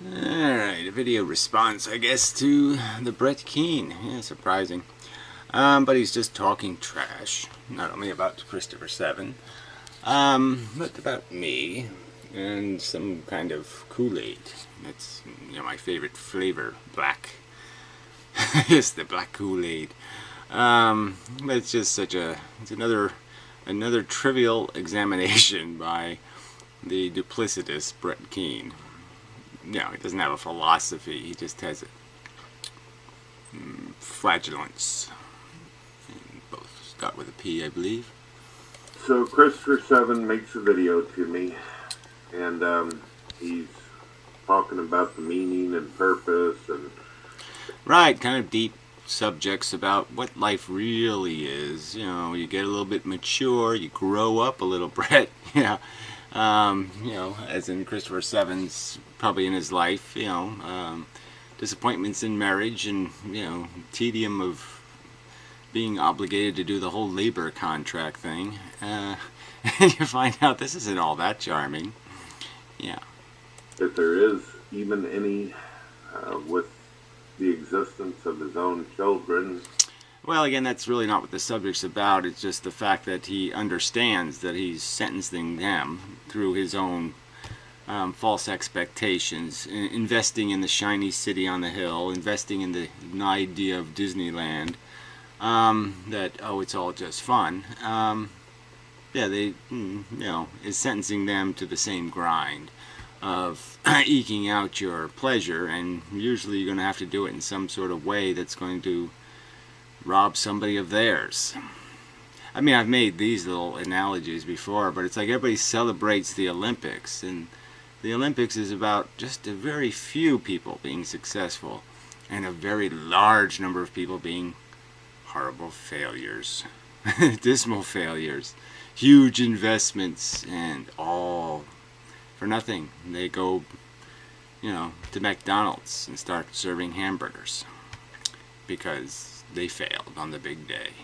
Alright, a video response, I guess, to the Brett Keane. Yeah, surprising. But he's just talking trash. Not only about Christopher 7, but about me and some kind of Kool-Aid. That's, my favorite flavor, black. Yes, the black Kool-Aid. But it's just it's another trivial examination by the duplicitous Brett Keane. He doesn't have a philosophy, he just has flagellance. And both start with a P, I believe. So Christopher 7 makes a video to me, and he's talking about the meaning and purpose and... Right, kind of deep subjects about what life really is. You get a little bit mature, you grow up a little, Brett. As in Christopher 7's probably in his life, disappointments in marriage and, tedium of being obligated to do the whole labor contract thing. And you find out this isn't all that charming. Yeah. If there is even any with the existence of his own children. Well, again, that's really not what the subject's about. It's just the fact that he understands that he's sentencing them through his own false expectations, investing in the shiny city on the hill, investing in the idea of Disneyland, that, it's all just fun. Is sentencing them to the same grind of eking out your pleasure, and usually you're going to have to do it in some sort of way that's going to rob somebody of theirs. I mean, I've made these little analogies before, but it's like everybody celebrates the Olympics, and the Olympics is about just a very few people being successful and a very large number of people being horrible failures, dismal failures, huge investments, and all for nothing. They go, to McDonald's and start serving hamburgers because they failed on the big day.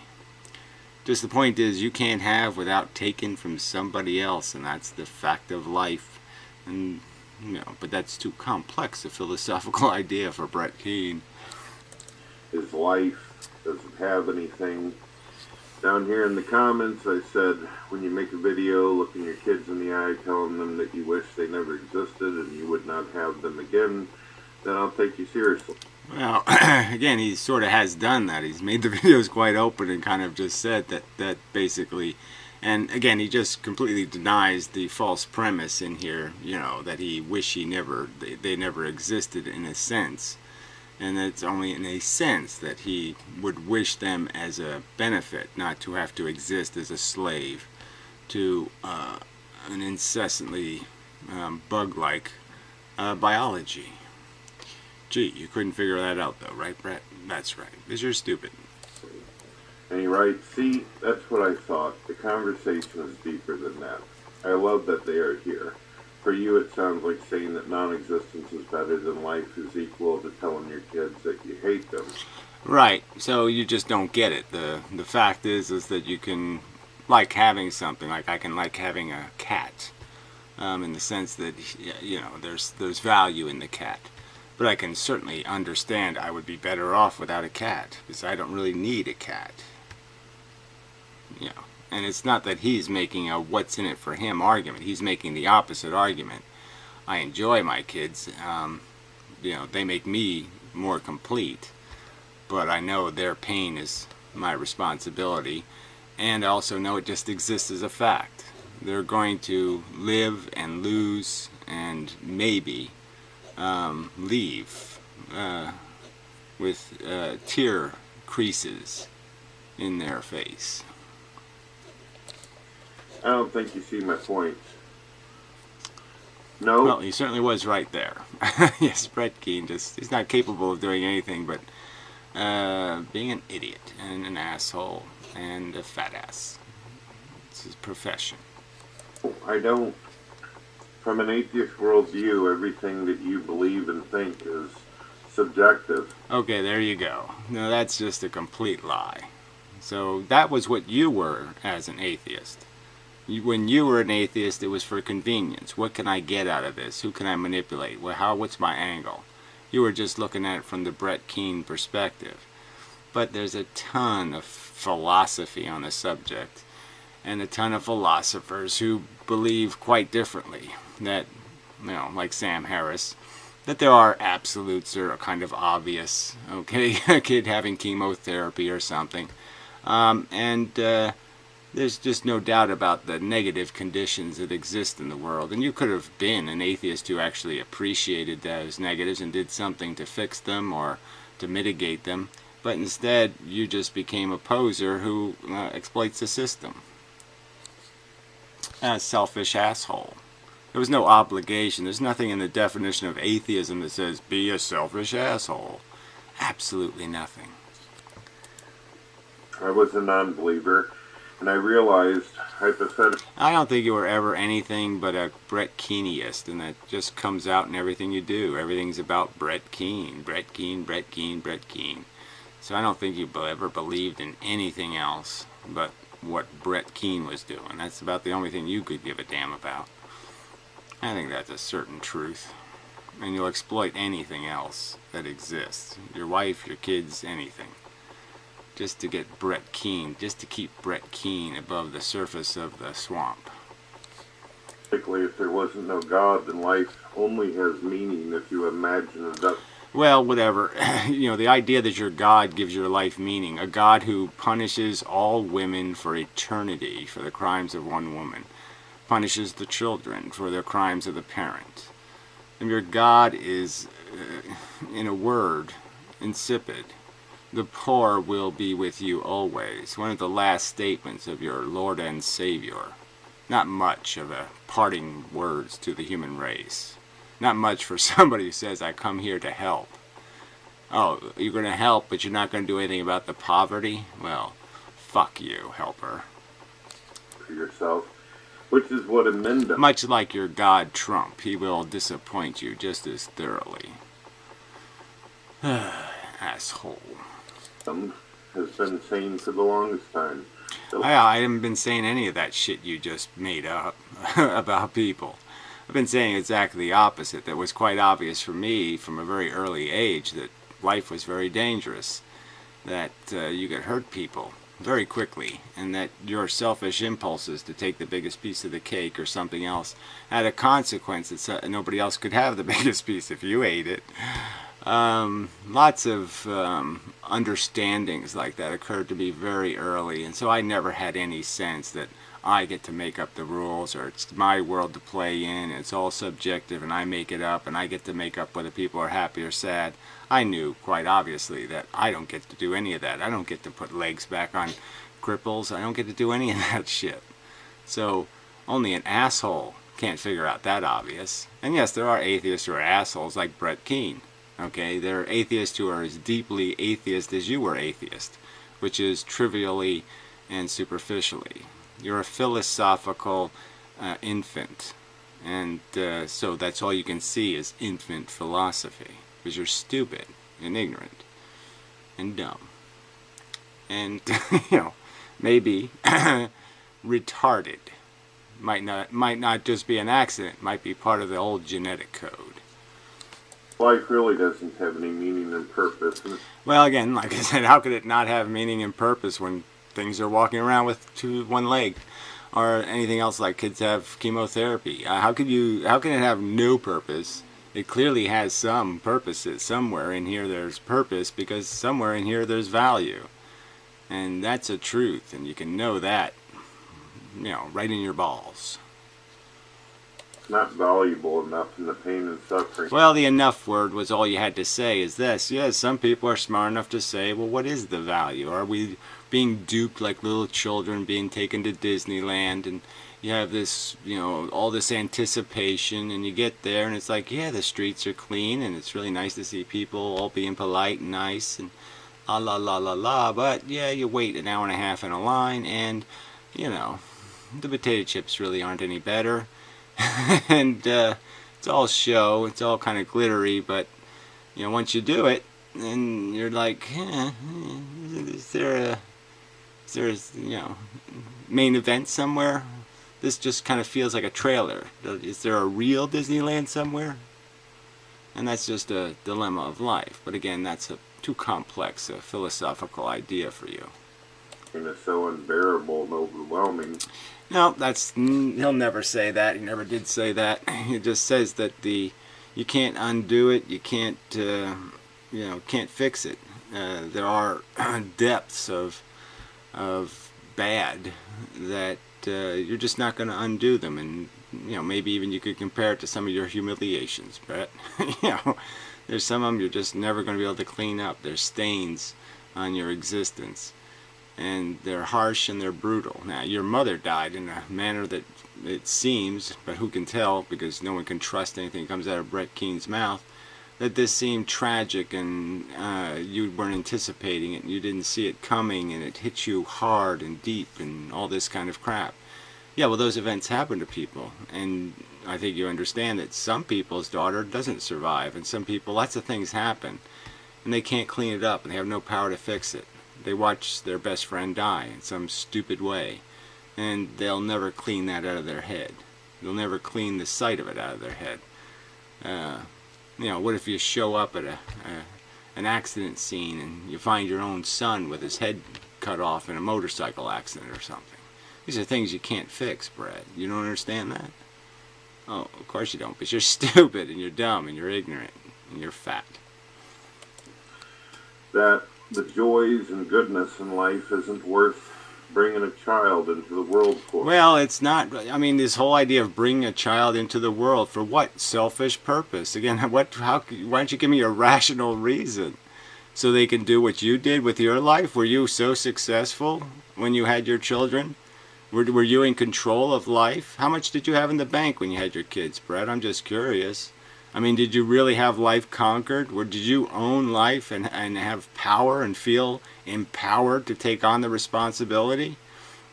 Just the point is, you can't have without taking from somebody else, and that's the fact of life. And but that's too complex a philosophical idea for Brett Keane. His life doesn't have anything. Down here in the comments, I said, when you make a video, looking your kids in the eye, telling them that you wish they never existed and you would not have them again, then I'll take you seriously. Well, again, he sort of has done that. He's made the videos quite open and kind of just said that basically, and again, he just completely denies the false premise in here, that he wish they never existed in a sense. And it's only in a sense that he would wish them as a benefit, not to have to exist as a slave to an incessantly bug-like biology. Gee, you couldn't figure that out though, right, Brett? That's right, because you're stupid. And he writes, see, that's what I thought. The conversation is deeper than that. I love that they are here. For you, it sounds like saying that non-existence is better than life is equal to telling your kids that you hate them. Right, so you just don't get it. The fact is that you can like having something, like I can like having a cat, in the sense that, there's value in the cat. But I can certainly understand I would be better off without a cat, because I don't really need a cat. And it's not that he's making a what's in it for him argument. He's making the opposite argument. I enjoy my kids. They make me more complete. But I know their pain is my responsibility. And I also know it just exists as a fact. They're going to live and lose and maybe leave with tear creases in their face. I don't think you see my point. No. Well, he certainly was right there. Yes, Brett Keane he's not capable of doing anything but being an idiot and an asshole and a fat ass. It's his profession. I don't. From an atheist worldview, everything that you believe and think is subjective. Okay, there you go. No, that's just a complete lie. So that was what you were as an atheist. When you were an atheist, it was for convenience. What can I get out of this? Who can I manipulate? What's my angle? You were just looking at it from the Brett Keane perspective. But there's a ton of philosophy on the subject, and a ton of philosophers who believe quite differently. That, like Sam Harris, that there are absolutes that are kind of obvious. Okay, a kid having chemotherapy or something. There's just no doubt about the negative conditions that exist in the world. And you could have been an atheist who actually appreciated those negatives and did something to fix them or to mitigate them. But instead, you just became a poser who exploits the system. A selfish asshole. There was no obligation. There's nothing in the definition of atheism that says, be a selfish asshole. Absolutely nothing. I was a non-believer, and I realized, hypothetically... I don't think you were ever anything but a Brett Keaneist, and that just comes out in everything you do. Everything's about Brett Keane. Brett Keane, Brett Keane, Brett Keane. So I don't think you ever believed in anything else but what Brett Keane was doing. That's about the only thing you could give a damn about. I think that's a certain truth. And you'll exploit anything else that exists. Your wife, your kids, anything. Just to get Brett Keane, just to keep Brett Keane above the surface of the swamp. If there wasn't no God, then life only has meaning if you imagine it up. Well, whatever. The idea that your God gives your life meaning. A God who punishes all women for eternity for the crimes of one woman. Punishes the children for their crimes of the parent. And your God is, in a word, insipid. The poor will be with you always. One of the last statements of your Lord and Savior. Not much of a parting words to the human race. Not much for somebody who says, I come here to help. Oh, you're going to help, but you're not going to do anything about the poverty? Well, fuck you, helper. For yourself, which is what amendment. Much like your God Trump, he will disappoint you just as thoroughly. Asshole. Has been saying for the longest time. I haven't been saying any of that shit you just made up about people. I've been saying exactly the opposite. That was quite obvious for me from a very early age that life was very dangerous, that you could hurt people very quickly, and that your selfish impulses to take the biggest piece of the cake or something else had a consequence that nobody else could have the biggest piece if you ate it. Lots of understandings like that occurred to me very early, and so I never had any sense that I get to make up the rules, or it's my world to play in, and it's all subjective, and I make it up, and I get to make up whether people are happy or sad. I knew, quite obviously, that I don't get to do any of that. I don't get to put legs back on cripples. I don't get to do any of that shit. So, only an asshole can't figure out that obvious. And yes, there are atheists who are assholes, like Brett Keane. Okay, there are atheists who are as deeply atheist as you were atheist, which is trivially and superficially. You're a philosophical infant, and so that's all you can see is infant philosophy, because you're stupid and ignorant and dumb and maybe retarded. Might not just be an accident, might be part of the old genetic code. Life really doesn't have any meaning and purpose. Well, again, like I said, how could it not have meaning and purpose when things are walking around with one leg, or anything else like kids have chemotherapy? How can it have no purpose? It clearly has some purposes. Somewhere in here there's purpose, because somewhere in here there's value, and that's a truth, and you can know that, right in your balls. Not valuable enough in the pain and suffering. Well, the enough word was all you had to say is this. Yes, some people are smart enough to say, well, what is the value? Are we being duped like little children being taken to Disneyland, and you have this, all this anticipation, and you get there and it's like, yeah, the streets are clean and it's really nice to see people all being polite and nice and la la la la la, but yeah, you wait an hour and a half in a line, and the potato chips really aren't any better. And it's all show, it's all kind of glittery, but once you do it, then you're like, is there a main event somewhere? this just kind of feels like a trailer. Is there a real Disneyland somewhere? And that's just a dilemma of life. But again, that's too complex a philosophical idea for you. And it's so unbearable and overwhelming. No, he'll never say that. He never did say that. He just says that you can't undo it. You can't can't fix it. There are depths of bad that you're just not going to undo them. And maybe even you could compare it to some of your humiliations, Brett. There's some of them you're just never going to be able to clean up. There's stains on your existence, and they're harsh and they're brutal. Now, your mother died in a manner that it seems, but who can tell, because no one can trust anything that comes out of Brett Keane's mouth, that this seemed tragic, and you weren't anticipating it, and you didn't see it coming, and it hit you hard and deep and all this kind of crap. Yeah, well, those events happen to people, and I think you understand that some people's daughter doesn't survive, and some people, lots of things happen, and they can't clean it up, and they have no power to fix it. They watch their best friend die in some stupid way, and they'll never clean that out of their head. They'll never clean the sight of it out of their head. What if you show up at an accident scene and you find your own son with his head cut off in a motorcycle accident or something? These are things you can't fix, Brett. You don't understand that? Oh, of course you don't, because you're stupid and you're dumb and you're ignorant and you're fat. That the joys and goodness in life isn't worth bringing a child into the world for. Well, it's not. I mean, this whole idea of bringing a child into the world for what? Selfish purpose. Again, why don't you give me a rational reason so they can do what you did with your life? Were you so successful when you had your children? Were you in control of life? How much did you have in the bank when you had your kids, Brett? I'm just curious. I mean, did you really have life conquered? Or did you own life and have power and feel empowered to take on the responsibility?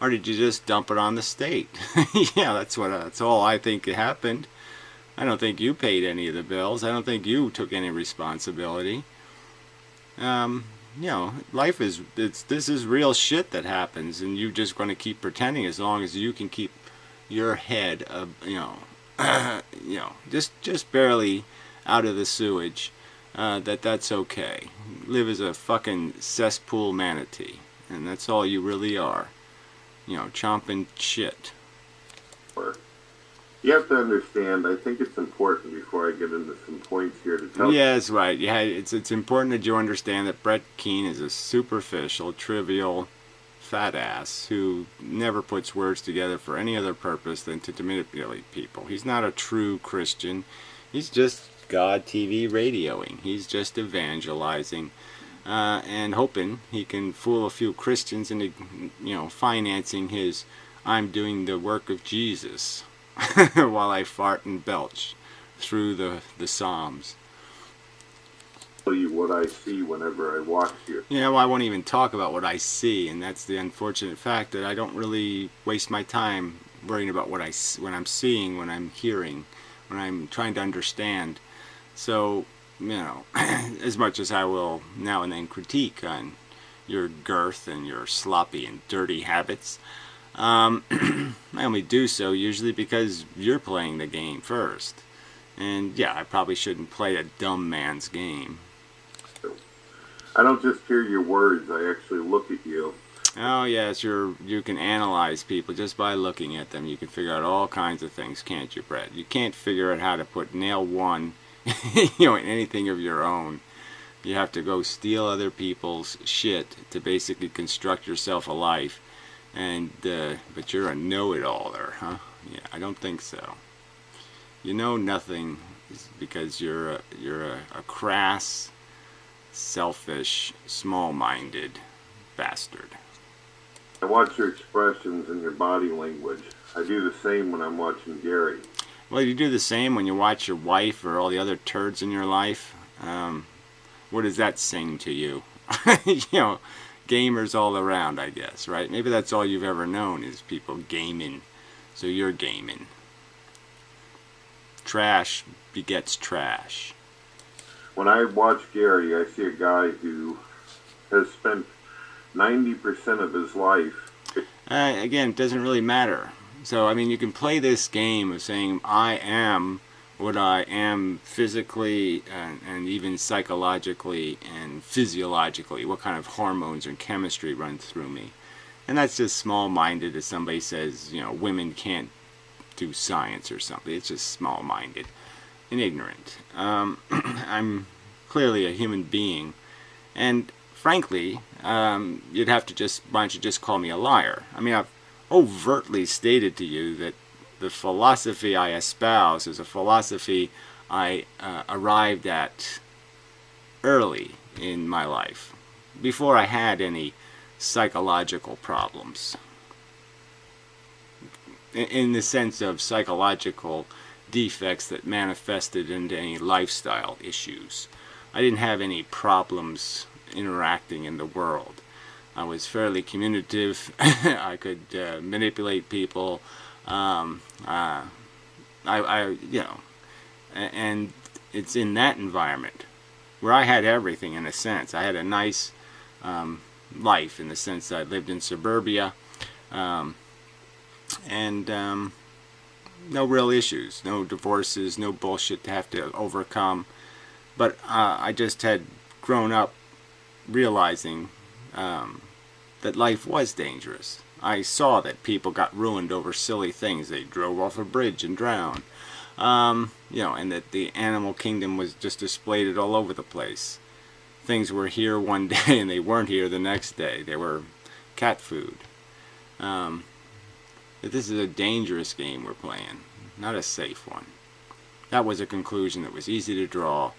Or did you just dump it on the state? Yeah, that's all I think happened. I don't think you paid any of the bills. I don't think you took any responsibility. Life this is real shit that happens, and you're just going to keep pretending as long as you can keep your head just barely out of the sewage, that's okay. Live as a fucking cesspool manatee, and that's all you really are. Chomping shit. You have to understand, I think it's important before I get into some points here to tell you. Yeah, that's right. Yeah, it's important that you understand that Brett Keane is a superficial, trivial, fat ass who never puts words together for any other purpose than to manipulate people. He's not a true Christian. He's just God TV radioing. He's just evangelizing and hoping he can fool a few Christians into, financing his "I'm doing the work of Jesus" while I fart and belch through the Psalms. Tell you what I see whenever I watch you. Well, I won't even talk about what I see, and that's the unfortunate fact that I don't really waste my time worrying about what I'm seeing, when I'm hearing, when I'm trying to understand. So, as much as I will now and then critique on your girth and your sloppy and dirty habits, I only do so usually because you're playing the game first. And yeah, I probably shouldn't play a dumb man's game. I don't just hear your words, I actually look at you. Oh yes, you can analyze people just by looking at them. You can figure out all kinds of things, can't you, Brett? You can't figure out how to put nail one in anything of your own. You have to go steal other people's shit to basically construct yourself a life. And but you're a know-it-all-er, huh? Yeah, I don't think so. You know nothing because you're a crass, selfish, small-minded bastard. I watch your expressions and your body language. I do the same when I'm watching Gary. Well, you do the same when you watch your wife or all the other turds in your life. What does that sing to you? Gamers all around, I guess, right? Maybe that's all you've ever known is people gaming. So you're gaming. Trash begets trash. When I watch Gary, I see a guy who has spent 90% of his life. Again, it doesn't really matter. So, I mean, you can play this game of saying, I am what I am physically and even psychologically and physiologically, what kind of hormones and chemistry run through me. And that's just small-minded as somebody says, you know, women can't do science or something. It's just small-minded and ignorant. I'm clearly a human being, and frankly, you'd have to just, why don't you just call me a liar? I mean, I've overtly stated to you that the philosophy I espouse is a philosophy I arrived at early in my life, before I had any psychological problems. In the sense of psychological defects that manifested into any lifestyle issues. I didn't have any problems interacting in the world. I was fairly communicative. I could manipulate people. You know, and it's in that environment where I had everything in a sense. I had a nice life in the sense that I lived in suburbia, and no real issues, no divorces, no bullshit to have to overcome. But I just had grown up realizing that life was dangerous. I saw that people got ruined over silly things. They drove off a bridge and drowned. You know, and that the animal kingdom was just displayed all over the place. Things were here one day and they weren't here the next day. They were cat food. That this is a dangerous game we're playing, not a safe one. That was a conclusion that was easy to draw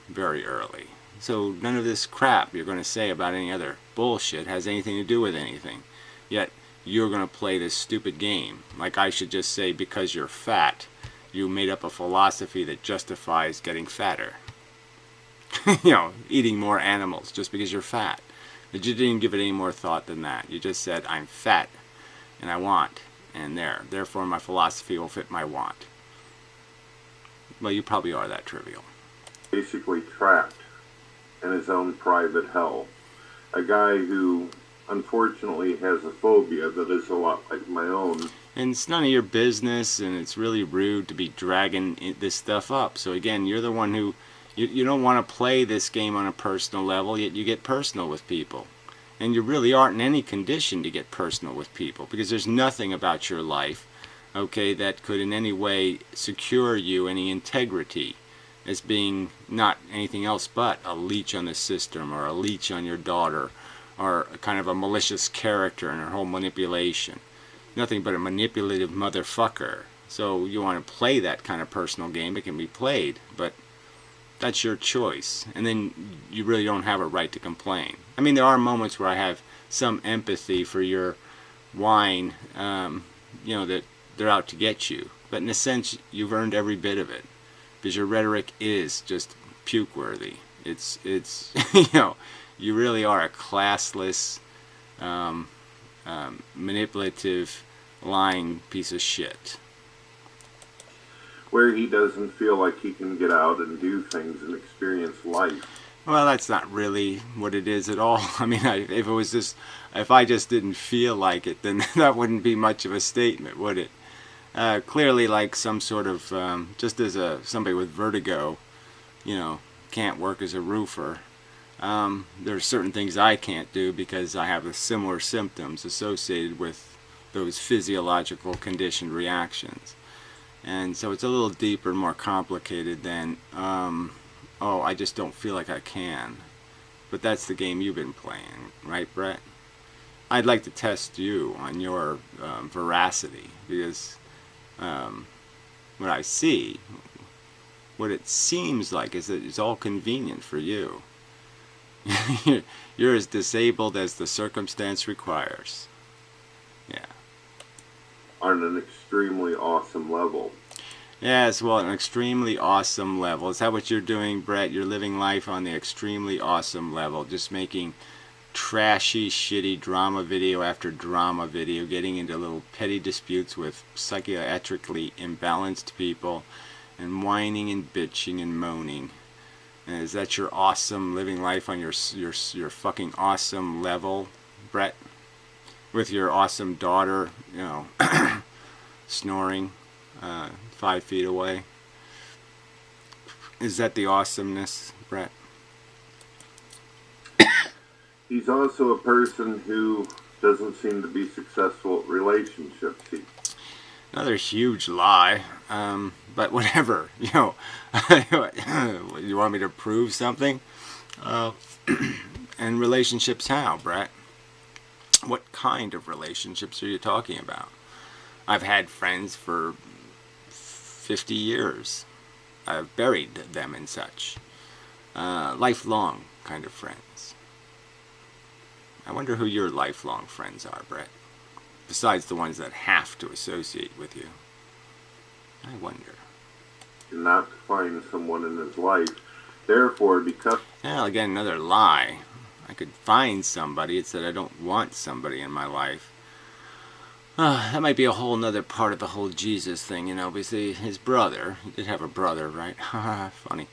very early. So none of this crap you're going to say about any other bullshit has anything to do with anything. Yet you're going to play this stupid game. Like I should just say, because you're fat, you made up a philosophy that justifies getting fatter. You know, eating more animals just because you're fat. But you didn't give it any more thought than that. You just said, I'm fat and I want, and therefore my philosophy will fit my want. Well, you probably are that trivial. Basically trapped in his own private hell. A guy who unfortunately has a phobia that is a lot like my own. And it's none of your business, and it's really rude to be dragging this stuff up. So again, you're the one who, you don't want to play this game on a personal level, yet you get personal with people. And you really aren't in any condition to get personal with people, because there's nothing about your life, okay, that could in any way secure you any integrity as being not anything else but a leech on the system, or a leech on your daughter, or a kind of a malicious character in her whole manipulation. Nothing but a manipulative motherfucker. So you want to play that kind of personal game, it can be played, but that's your choice. And then you really don't have a right to complain. I mean, there are moments where I have some empathy for your whine, you know, that they're out to get you. But in a sense, you've earned every bit of it. Because your rhetoric is just puke-worthy. It's you know, you really are a classless, manipulative, lying piece of shit. Where he doesn't feel like he can get out and do things and experience life. Well, that's not really what it is at all. I mean, if it was just, if I just didn't feel like it, then that wouldn't be much of a statement, would it? Clearly, like some sort of, just as somebody with vertigo, you know, can't work as a roofer. There are certain things I can't do because I have similar symptoms associated with those physiological conditioned reactions. And so it's a little deeper and more complicated than, oh, I just don't feel like I can. But that's the game you've been playing, right, Brett? I'd like to test you on your veracity, because what I see, what it seems like is that it's all convenient for you. You're as disabled as the circumstance requires. Yeah. On an extremely awesome level. Yes, well, an extremely awesome level. Is that what you're doing, Brett? You're living life on the extremely awesome level, just making trashy, shitty drama video after drama video, getting into little petty disputes with psychiatrically imbalanced people, and whining and bitching and moaning. And is that your awesome living life on your fucking awesome level, Brett? With your awesome daughter, you know, snoring 5 feet away. Is that the awesomeness, Brett? He's also a person who doesn't seem to be successful at relationships. Another huge lie, but whatever. You want me to prove something? And relationships how, Brett? What kind of relationships are you talking about? I've had friends for 50 years. I've buried them and such. Lifelong kind of friends. I wonder who your lifelong friends are, Brett. Besides the ones that have to associate with you. I wonder. Not to find someone in his life. Therefore, because... Well, again, another lie. I could find somebody. It's that I don't want somebody in my life. That might be a whole nother part of the whole Jesus thing, because his brother, he did have a brother, right? Funny.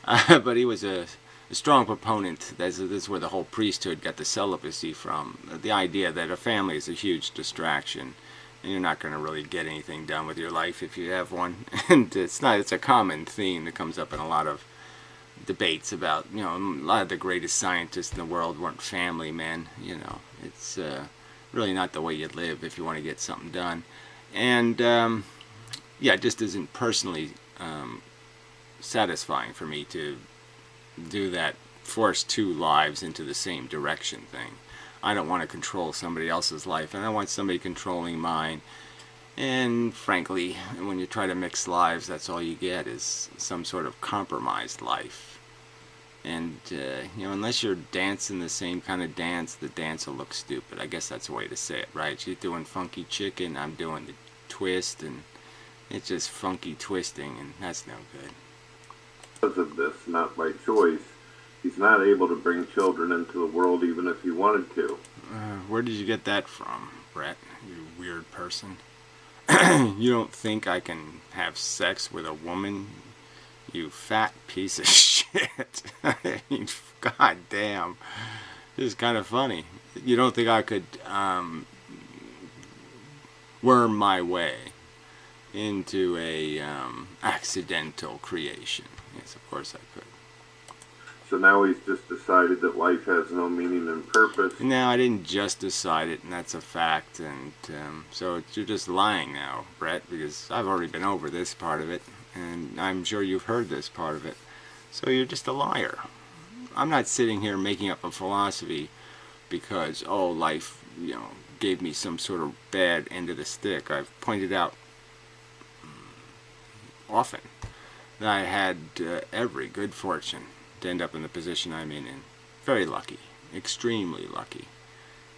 But he was a strong proponent. This is where the whole priesthood got the celibacy from. The idea that a family is a huge distraction, and you're not going to really get anything done with your life if you have one. And it's a common theme that comes up in a lot of debates about, a lot of the greatest scientists in the world weren't family men. It's really not the way you live if you want to get something done. And yeah, it just isn't personally satisfying for me to do that, force two lives into the same direction thing. I don't want to control somebody else's life, and I want somebody controlling mine. And frankly, when you try to mix lives, that's all you get is some sort of compromised life. And unless you're dancing the same kind of dance, the dance will look stupid. I guess that's a way to say it, right? She's doing funky chicken, I'm doing the twist, and it's just funky twisting, and that's no good. Because of this, not by choice, he's not able to bring children into the world even if he wanted to. Where did you get that from, Brett? You weird person. You don't think I can have sex with a woman? You fat piece of shit. I mean, god damn. This is kind of funny. You don't think I could worm my way into a accidental creation? Yes, of course I could. So now he's just decided that life has no meaning and purpose. No, I didn't just decide it, and that's a fact. And so you're just lying now, Brett, because I've already been over this part of it, and I'm sure you've heard this part of it. So you're just a liar. I'm not sitting here making up a philosophy because, life, gave me some sort of bad end of the stick. I've pointed out often that I had every good fortune to end up in the position I'm in. Very lucky, extremely lucky.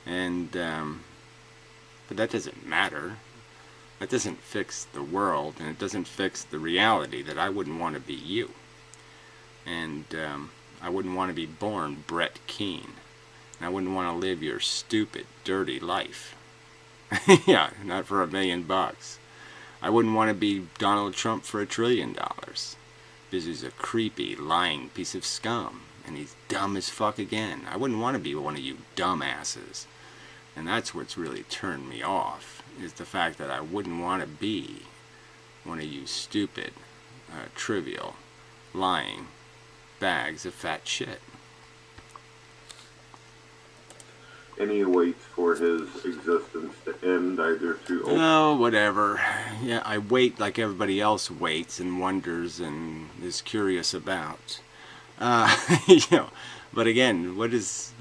And but that doesn't matter. That doesn't fix the world, and it doesn't fix the reality that I wouldn't want to be you. And I wouldn't want to be born Brett Keane. And I wouldn't want to live your stupid, dirty life. Yeah, not for $1 million. I wouldn't want to be Donald Trump for $1 trillion. Because he's a creepy, lying piece of scum. And he's dumb as fuck again. I wouldn't want to be one of you dumbasses. And that's what's really turned me off, is the fact that I wouldn't want to be one of you stupid, trivial, lying bags of fat shit. And he waits for his existence to end either through... Oh, whatever. Yeah, I wait like everybody else waits and wonders and is curious about. But again,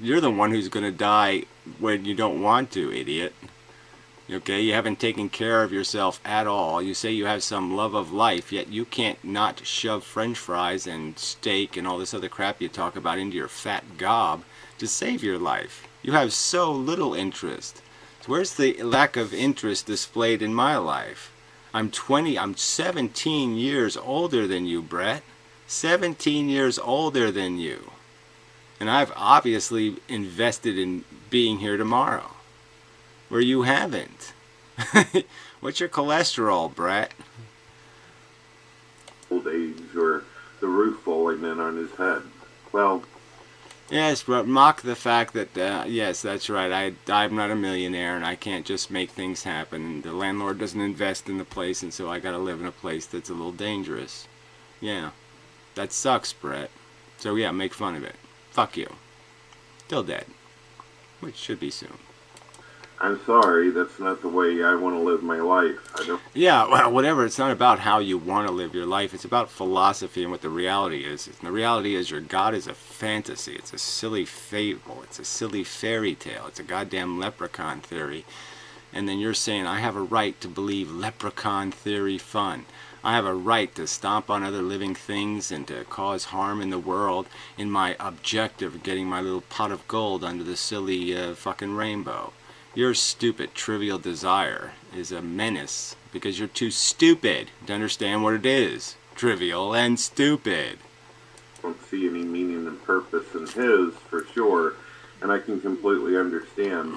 you're the one who's going to die when you don't want to, idiot. Okay, you haven't taken care of yourself at all. You say you have some love of life, yet you can't not shove french fries and steak and all this other crap you talk about into your fat gob to save your life. You have so little interest. Where's the lack of interest displayed in my life? I'm 17 years older than you, Brett. 17 years older than you. And I've obviously invested in being here tomorrow, where you haven't. What's your cholesterol, Brett? Old age, or the roof falling in on his head. Well... Yes, but mock the fact that, yes, that's right, I'm not a millionaire and I can't just make things happen. The landlord doesn't invest in the place, and so I gotta live in a place that's a little dangerous. Yeah, that sucks, Brett. So yeah, make fun of it. Fuck you. Still dead. Which should be soon. I'm sorry, that's not the way I want to live my life. I don't. Yeah, well, whatever. It's not about how you want to live your life. It's about philosophy and what the reality is. And the reality is your God is a fantasy. It's a silly fable. It's a silly fairy tale. It's a goddamn leprechaun theory. And then you're saying, I have a right to believe leprechaun theory fun. I have a right to stomp on other living things and to cause harm in the world in my objective of getting my little pot of gold under the silly fucking rainbow. Your stupid, trivial desire is a menace because you're too stupid to understand what it is. Trivial and stupid. I don't see any meaning and purpose in his, for sure, and I can completely understand.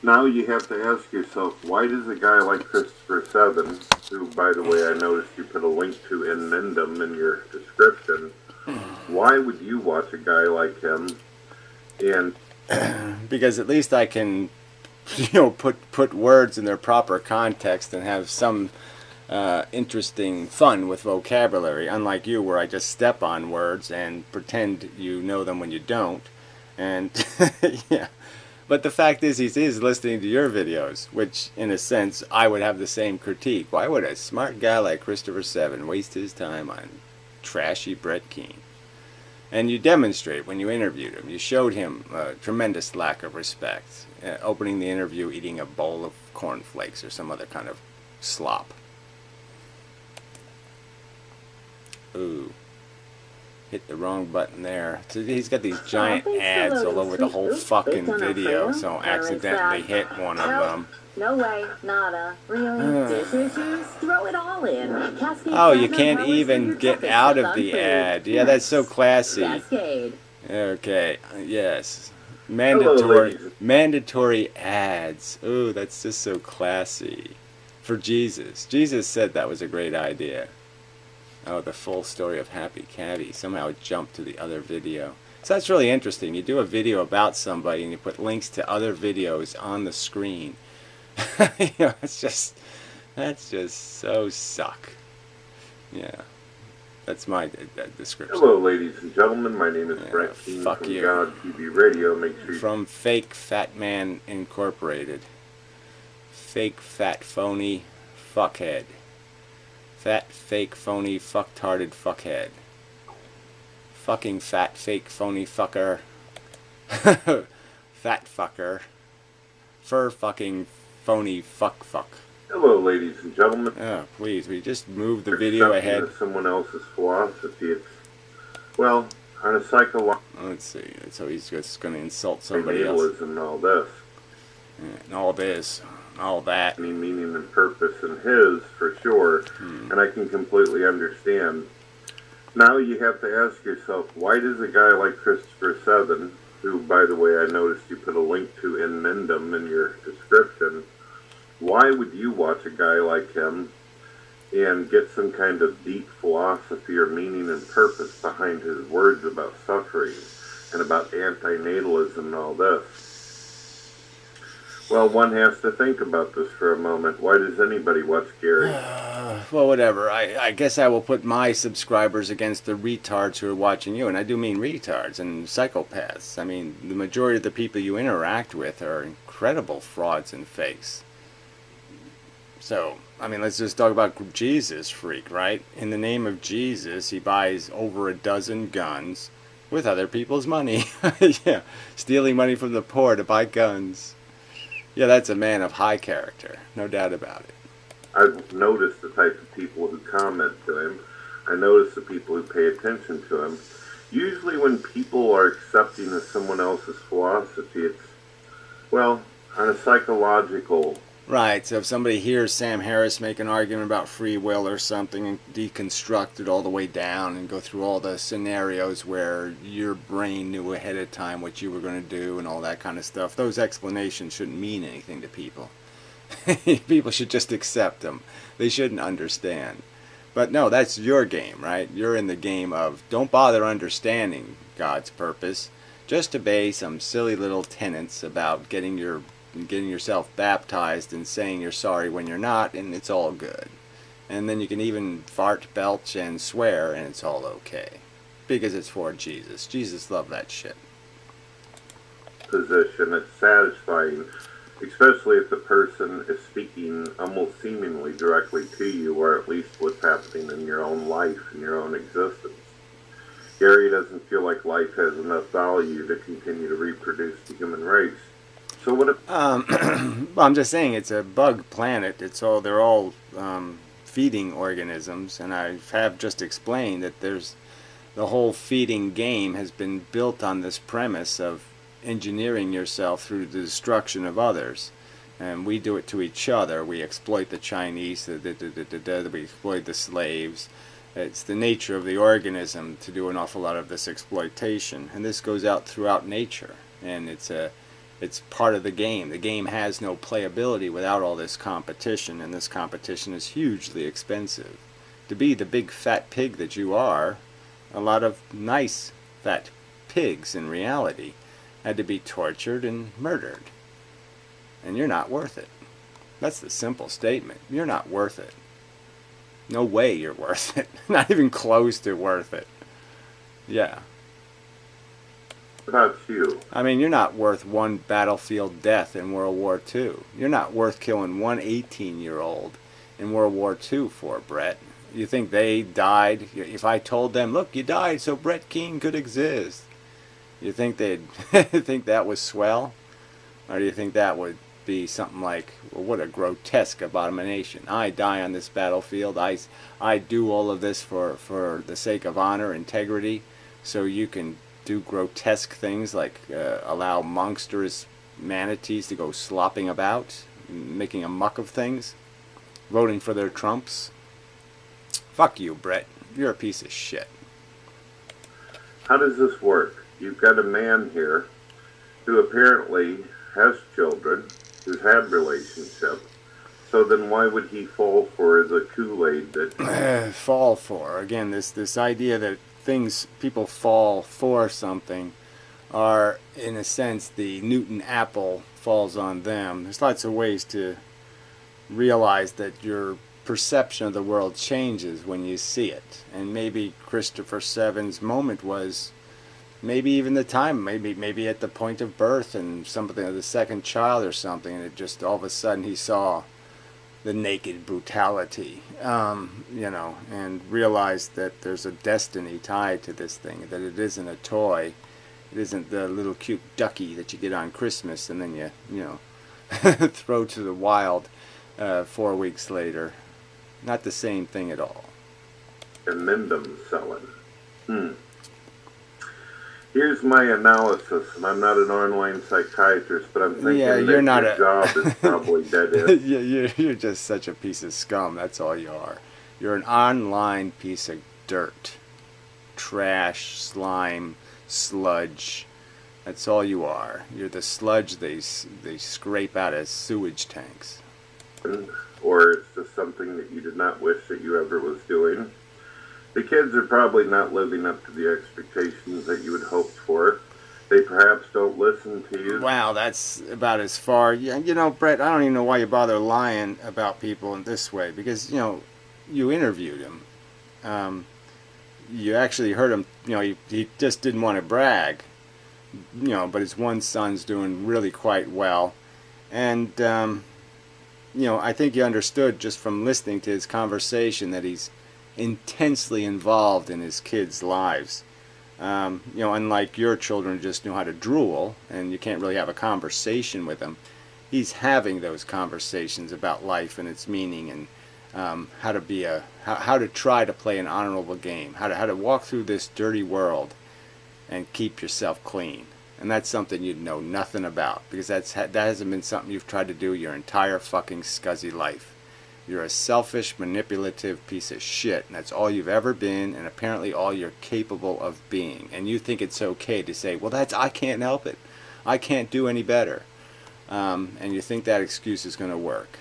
Now you have to ask yourself, why does a guy like Christopher Seven, who, by the way, I noticed you put a link to in Mendham in your description, why would you watch a guy like him? And because at least I can, put words in their proper context and have some interesting fun with vocabulary, unlike you where I just step on words and pretend you know them when you don't. And yeah, but the fact is he is listening to your videos, which in a sense I would have the same critique. Why would a smart guy like Christopher Seven waste his time on trashy Brett Keane? And you demonstrate when you interviewed him. You showed him a tremendous lack of respect. Opening the interview eating a bowl of cornflakes or some other kind of slop. Ooh. Hit the wrong button there. So he's got these giant ads all over the whole fucking video, so I accidentally hit one of them. No way, nada. Really? Dishes? Throw it all in. Cascade. Oh, you can't even get out of the ad. Yeah, that's so classy. Cascade. Okay, yes. Mandatory ads. Ooh, that's just so classy. For Jesus. Jesus said that was a great idea. Oh, the full story of Happy Caddy. Somehow it jumped to the other video. So that's really interesting. You do a video about somebody and you put links to other videos on the screen. That's just so suck. Yeah. That's my description. hello, ladies and gentlemen. My name is Brett Keane fuck from you. God TV Radio. Make sure you... From Fake Fat Man Incorporated. Fake, fat, phony, fuckhead. Fat, fake, phony, fucktarded fuckhead. Fucking fat, fake, phony fucker. Fat fucker. Fur fucking phony fuck. Hello, ladies and gentlemen. Oh, please, we just move the video ahead. Someone else's philosophy. It's, well, on a psychological... Let's see. So he's just going to insult somebody else. And all this. Yeah, and all this. All that. Any meaning and purpose in his, for sure, and I can completely understand. Now you have to ask yourself, why does a guy like Christopher Seven, who, by the way, I noticed you put a link to in Mendham in your description, why would you watch a guy like him and get some kind of deep philosophy or meaning and purpose behind his words about suffering and about antinatalism and all this? Well, one has to think about this for a moment. Why does anybody watch Gary? Well, whatever. I guess I will put my subscribers against the retards who are watching you. And I do mean retards and psychopaths. I mean, the majority of the people you interact with are incredible frauds and fakes. So, I mean, let's just talk about Jesus freak, right? In the name of Jesus, he buys over a dozen guns with other people's money. Yeah, stealing money from the poor to buy guns. Yeah, that's a man of high character, no doubt about it. I've noticed the type of people who comment to him. I notice the people who pay attention to him. Usually when people are accepting of someone else's philosophy, it's, well, on a psychological... Right, so if somebody hears Sam Harris make an argument about free will or something and deconstruct it all the way down and go through all the scenarios where your brain knew ahead of time what you were going to do and all that kind of stuff, those explanations shouldn't mean anything to people. People should just accept them. They shouldn't understand. But no, that's your game, right? You're in the game of don't bother understanding God's purpose. Just obey some silly little tenets about getting yourself baptized and saying you're sorry when you're not, and it's all good. And then you can even fart, belch, and swear, and it's all okay. Because it's for Jesus. Jesus loved that shit. Position, it's satisfying, especially if the person is speaking almost seemingly directly to you, or at least what's happening in your own life, in your own existence. Gary doesn't feel like life has enough value to continue to reproduce the human race. So what if... Well, I'm just saying it's a bug planet. They're all feeding organisms, and I have just explained that the whole feeding game has been built on this premise of engineering yourself through the destruction of others. And we do it to each other. We exploit the Chinese, we exploit the slaves. It's the nature of the organism to do an awful lot of this exploitation. And this goes out throughout nature. And it's part of the game. The game has no playability without all this competition. And this competition is hugely expensive. To be the big fat pig that you are, a lot of nice fat pigs in reality had to be tortured and murdered. And you're not worth it. That's the simple statement. You're not worth it. No way you're worth it. Not even close to worth it. Yeah. What about you? I mean, you're not worth one battlefield death in World War II. You're not worth killing one 18-year-old in World War II for, Brett. You think they died? If I told them, look, you died so Brett Keane could exist, you think they'd think that was swell? Or do you think that would be something like, well, what a grotesque abomination. I die on this battlefield. I do all of this for the sake of honor, integrity, so you can do grotesque things like allow monstrous manatees to go slopping about, making a muck of things, voting for their Trumps. Fuck you, Brett. You're a piece of shit. How does this work? You've got a man here who apparently has children, who's had relationships. So then why would he fall for the Kool-Aid that... fall for? Again, this idea that people fall for something are, in a sense, the Newton apple falls on them. There's lots of ways to realize that your perception of the world changes when you see it. And maybe Christopher Seven's moment was maybe even the time, maybe at the point of birth and something of the second child or something, and it just all of a sudden he saw the naked brutality, and realized that there's a destiny tied to this thing, that it isn't a toy, it isn't the little cute ducky that you get on Christmas and then you throw to the wild 4 weeks later. Not the same thing at all. And then them selling. Here's my analysis, and I'm not an online psychiatrist, but I'm thinking that you're not your job is probably dead end. You're just such a piece of scum, that's all you are. You're an online piece of dirt. Trash, slime, sludge. That's all you are. You're the sludge they scrape out of sewage tanks. Or it's just something that you did not wish that you ever was doing. The kids are probably not living up to the expectations that you had hoped for. They perhaps don't listen to you. Wow, that's about as far. Brett, I don't even know why you bother lying about people in this way, because, you interviewed him. You actually heard him, he just didn't want to brag, but his one son's doing really quite well. And, I think you understood just from listening to his conversation that he's intensely involved in his kids' lives. Unlike your children just know how to drool and you can't really have a conversation with them, he's having those conversations about life and its meaning, and how to try to play an honorable game, how to walk through this dirty world and keep yourself clean. And that's something you'd know nothing about, because that hasn't been something you've tried to do your entire fucking scuzzy life. You're a selfish, manipulative piece of shit, and that's all you've ever been, and apparently all you're capable of being. And you think it's okay to say, well, I can't help it. I can't do any better. And you think that excuse is going to work.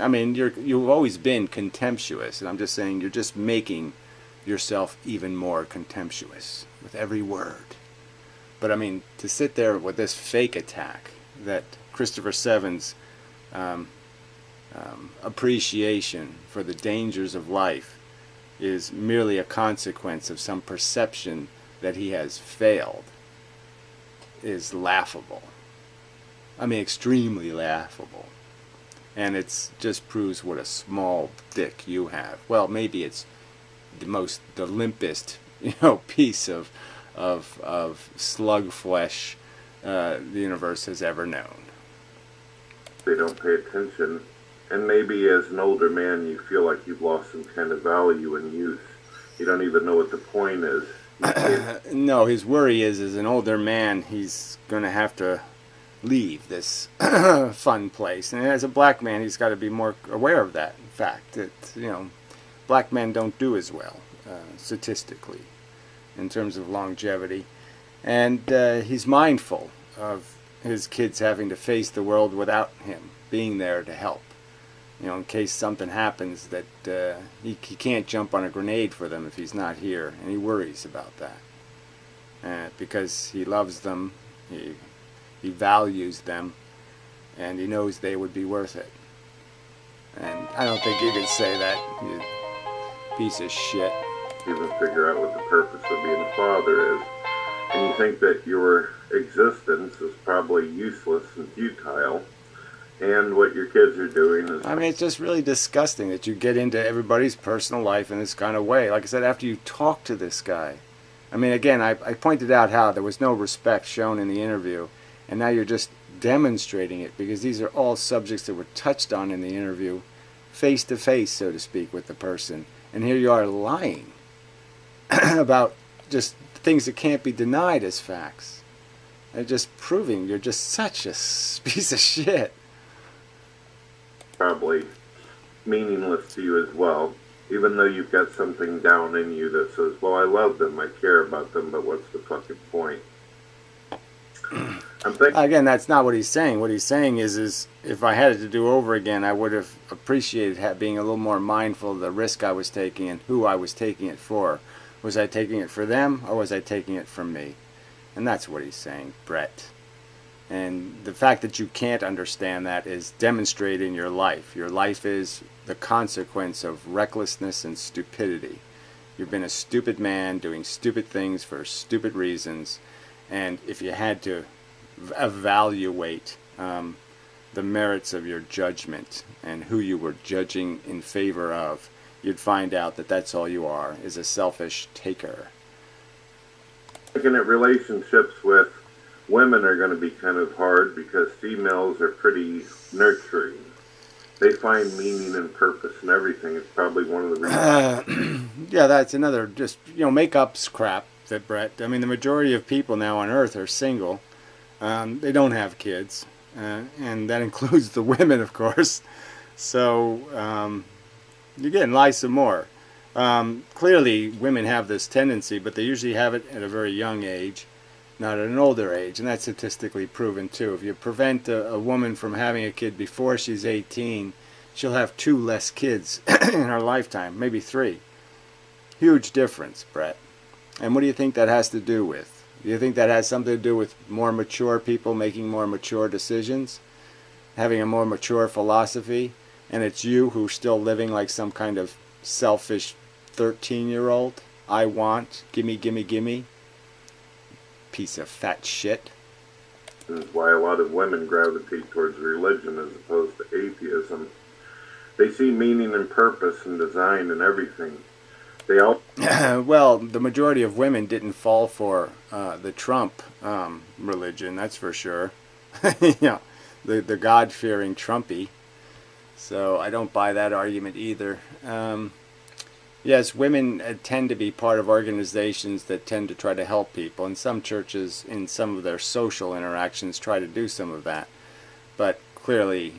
I mean, you've always been contemptuous, and I'm just saying you're just making yourself even more contemptuous with every word. But I mean, to sit there with this fake attack that Christopher Seven's appreciation for the dangers of life is merely a consequence of some perception that he has failed is laughable. I mean, extremely laughable. And it just proves what a small dick you have. Well, maybe it's the limpest, piece of slug flesh the universe has ever known. They don't pay attention, and maybe as an older man you feel like you've lost some kind of value in youth. You don't even know what the point is. No, his worry is, as an older man, he's going to have to leave this fun place. And as a black man, he's got to be more aware of that fact, that, black men don't do as well, statistically, in terms of longevity. And he's mindful of his kids having to face the world without him being there to help. In case something happens, that he can't jump on a grenade for them if he's not here, and he worries about that. Because he loves them, he values them, and he knows they would be worth it. And I don't think you could say that, you piece of shit. Even figure out what the purpose of being a father is. And you think that your existence is probably useless and futile. And what your kids are doing is... I mean, it's just really disgusting that you get into everybody's personal life in this kind of way. Like I said, after you talk to this guy. I mean, again, I pointed out how there was no respect shown in the interview. And now you're just demonstrating it, because these are all subjects that were touched on in the interview, face to face, so to speak, with the person. And here you are lying about just things that can't be denied as facts. And just proving you're just such a piece of shit. Probably meaningless to you as well, even though you've got something down in you that says, well, I love them, I care about them, but what's the fucking point? Again, that's not what he's saying. What he's saying is if I had it to do over again, I would have appreciated being a little more mindful of the risk I was taking and who I was taking it for. Was I taking it for them, or was I taking it for me? And that's what he's saying, Brett. And the fact that you can't understand that is demonstrated in your life. Your life is the consequence of recklessness and stupidity. You've been a stupid man doing stupid things for stupid reasons. And if you had to evaluate the merits of your judgment and who you were judging in favor of, you'd find out that that's all you are, is a selfish taker. Looking at relationships with women are going to be kind of hard, because females are pretty nurturing. They find meaning and purpose in everything. It's probably one of the reasons. Yeah, that's another just, make-up's crap. That Brett, I mean, the majority of people now on Earth are single. They don't have kids, and that includes the women, of course. So you're getting lie some more. Clearly, women have this tendency, but they usually have it at a very young age, not at an older age, and that's statistically proven too. If you prevent a woman from having a kid before she's 18, she'll have 2 less kids in her lifetime, maybe 3. Huge difference, Brett. And what do you think that has to do with? Do you think that has something to do with more mature people making more mature decisions? Having a more mature philosophy? And it's you who's still living like some kind of selfish 13-year-old? I want, gimme, gimme, gimme. Piece of fat shit. That's why a lot of women gravitate towards religion as opposed to atheism. They see meaning and purpose and design in everything. They all... Well, the majority of women didn't fall for the Trump religion, that's for sure. The God-fearing Trumpy. So I don't buy that argument either. Yes, women tend to be part of organizations that tend to try to help people, and some churches, in some of their social interactions, try to do some of that. But clearly,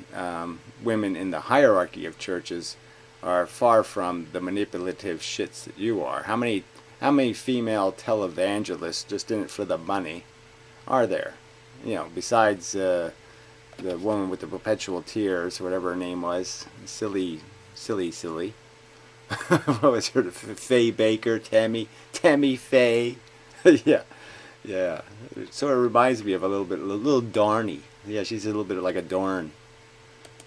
women in the hierarchy of churches are far from the manipulative shits that you are. How many female televangelists just in it for the money are there? Besides the woman with the perpetual tears, whatever her name was, silly. what was her? Faye Baker, Tammy Faye. Yeah, yeah. It sort of reminds me of a little Darny. Yeah, she's a little bit like a Dorn.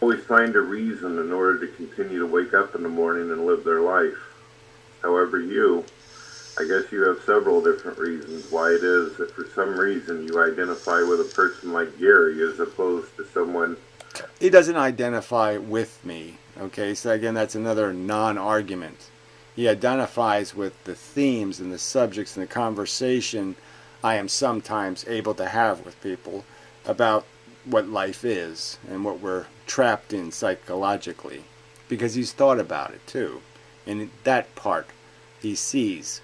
Always find a reason in order to continue to wake up in the morning and live their life. However, I guess you have several different reasons why it is that for some reason you identify with a person like Gary as opposed to someone. He doesn't identify with me. Okay, so again, that's another non-argument. He identifies with the themes and the subjects and the conversation I am sometimes able to have with people about what life is and what we're trapped in psychologically, because he's thought about it too. And in that part, he sees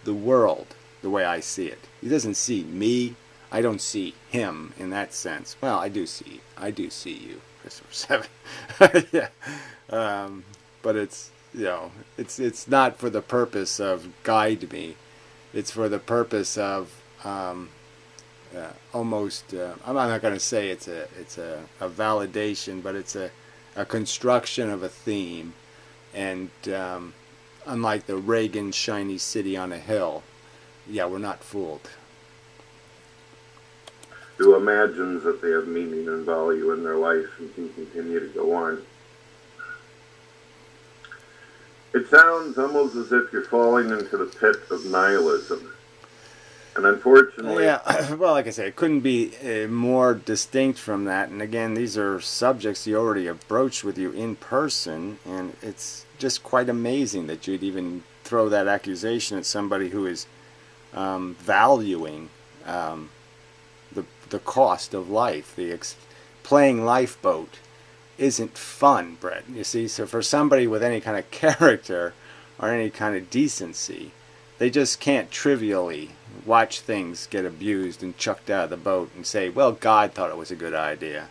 the world the way I see it. He doesn't see me. I don't see him in that sense. Well, I do see you, Christopher 7. Yeah, but it's, you know, it's not for the purpose of guide me. It's for the purpose of almost. I'm not going to say it's a validation, but it's a construction of a theme, and unlike the Reagan shiny city on a hill, yeah, we're not fooled. Who imagines that they have meaning and value in their life and can continue to go on. It sounds almost as if you're falling into the pit of nihilism. And unfortunately... Yeah, well, like I say, it couldn't be more distinct from that. And again, these are subjects you already broached with you in person, and it's just quite amazing that you'd even throw that accusation at somebody who is valuing the cost of life. Playing lifeboat isn't fun, Brett. You see, so for somebody with any kind of character or any kind of decency, they just can't trivially watch things get abused and chucked out of the boat and say, well, God thought it was a good idea.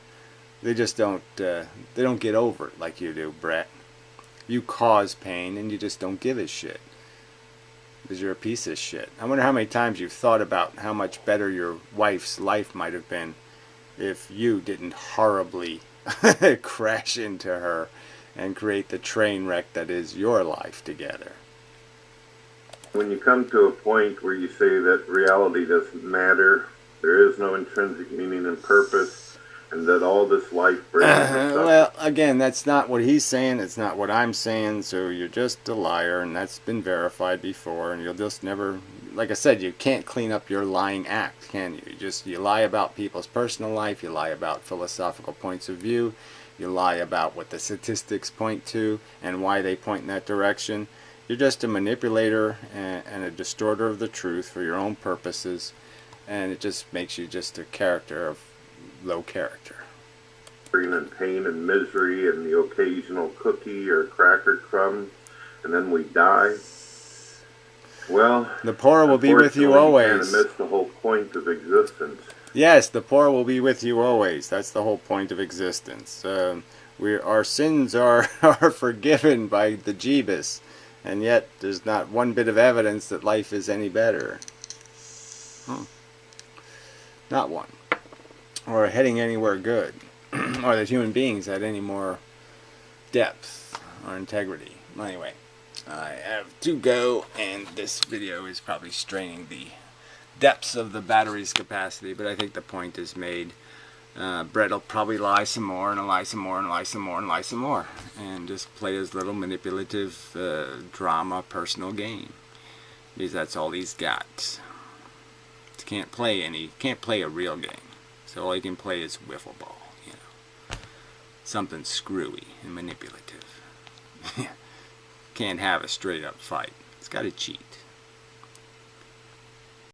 They just don't they don't get over it like you do, Brett. You cause pain and you just don't give a shit, because you're a piece of shit. I wonder how many times you've thought about how much better your wife's life might have been if you didn't horribly crash into her and create the train wreck that is your life together. When you come to a point where you say that reality doesn't matter, there is no intrinsic meaning and purpose, and that all this life brings... Well, again, that's not what he's saying, it's not what I'm saying, so you're just a liar, and that's been verified before, and you'll just never... Like I said, you can't clean up your lying act, can you? You lie about people's personal life, you lie about philosophical points of view, you lie about what the statistics point to and why they point in that direction. You're just a manipulator and a distorter of the truth for your own purposes, and it just makes you just a character of low character. And pain and misery and the occasional cookie or cracker crumb, and then we die. Well, the poor will be with you always. You kind of missed the whole point of existence. Yes, the poor will be with you always. That's the whole point of existence. Our sins are forgiven by the Jeebus, and yet there's not one bit of evidence that life is any better. Not one. Or heading anywhere good. Or that human beings had any more depth or integrity. Anyway, I have to go, and this video is probably straining the depths of the battery's capacity, but I think the point is made. Brett will probably lie some more, and lie some more, and lie some more, and lie some more, and just play his little manipulative drama personal game, because that's all he's got. Can't play a real game, so all he can play is wiffle ball, you know, something screwy and manipulative. Can't have a straight up fight. It's got to cheat.